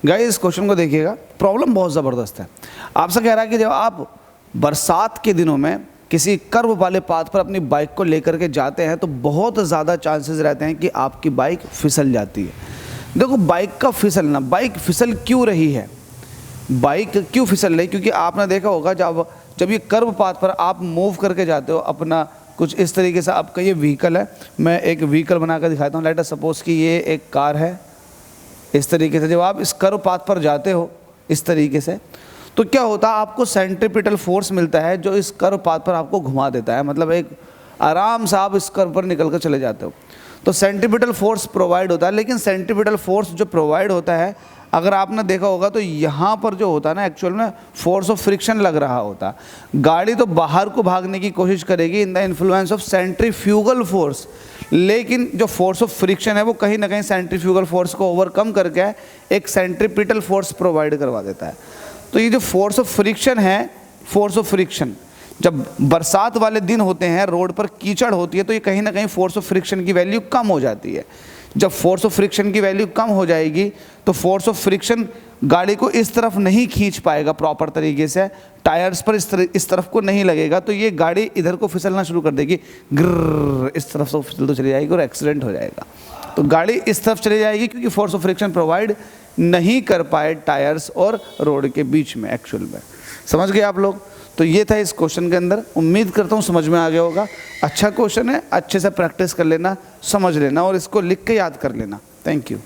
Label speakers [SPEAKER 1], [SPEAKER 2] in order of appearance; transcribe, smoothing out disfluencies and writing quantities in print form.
[SPEAKER 1] Guys इस question को देखिएगा, प्रॉब्लम बहुत ज़बरदस्त है। आपसे कह रहा है कि जब आप बरसात के दिनों में किसी कर्व वाले पाथ पर अपनी बाइक को लेकर के जाते हैं तो बहुत ज़्यादा चांसेस रहते हैं कि आपकी बाइक फिसल जाती है। देखो बाइक का फिसलना, बाइक फिसल क्यों रही है, बाइक क्यों फिसल रही, क्योंकि आपने देखा होगा जब ये कर्व पाथ पर आप मूव करके जाते हो अपना कुछ इस तरीके से, आपका ये व्हीकल है, मैं एक व्हीकल बना कर दिखाता हूँ। लेट अस सपोज कि ये एक कार है। इस तरीके से जब आप इस कर्व पाथ पर जाते हो इस तरीके से, तो क्या होता है, आपको सेंट्रीपिटल फोर्स मिलता है जो इस कर्व पाथ पर आपको घुमा देता है, मतलब एक आराम से आप इस कर्व पर निकल कर चले जाते हो। तो सेंट्रीपिटल फोर्स प्रोवाइड होता है, लेकिन सेंट्रीपिटल फोर्स जो प्रोवाइड होता है, अगर आपने देखा होगा तो यहाँ पर जो होता है ना, एक्चुअल में फोर्स ऑफ फ्रिक्शन लग रहा होता है। गाड़ी तो बाहर को भागने की कोशिश करेगी in the influence of centrifugal force, लेकिन जो फोर्स ऑफ फ्रिक्शन है वो कहीं ना कहीं सेंट्रीफ्यूगल फोर्स को ओवरकम करके एक सेंट्रीपिटल फोर्स प्रोवाइड करवा देता है। तो ये जो फोर्स ऑफ फ्रिक्शन है, फोर्स ऑफ फ्रिक्शन जब बरसात वाले दिन होते हैं, रोड पर कीचड़ होती है, तो ये कहीं ना कहीं फोर्स ऑफ फ्रिक्शन की वैल्यू कम हो जाती है। जब फोर्स ऑफ फ्रिक्शन की वैल्यू कम हो जाएगी तो फोर्स ऑफ फ्रिक्शन गाड़ी को इस तरफ नहीं खींच पाएगा प्रॉपर तरीके से, टायर्स पर इस तरफ को नहीं लगेगा, तो ये गाड़ी इधर को फिसलना शुरू कर देगी, ग्रर इस तरफ से फिसल तो चली जाएगी और एक्सीडेंट हो जाएगा। तो गाड़ी इस तरफ चली जाएगी क्योंकि फोर्स ऑफ फ्रिक्शन प्रोवाइड नहीं कर पाए टायर्स और रोड के बीच में। एक्चुअल में समझ गए आप लोग? तो ये था इस क्वेश्चन के अंदर, उम्मीद करता हूँ समझ में आ गया होगा। अच्छा क्वेश्चन है, अच्छे से प्रैक्टिस कर लेना, समझ लेना और इसको लिख के याद कर लेना। Thank you.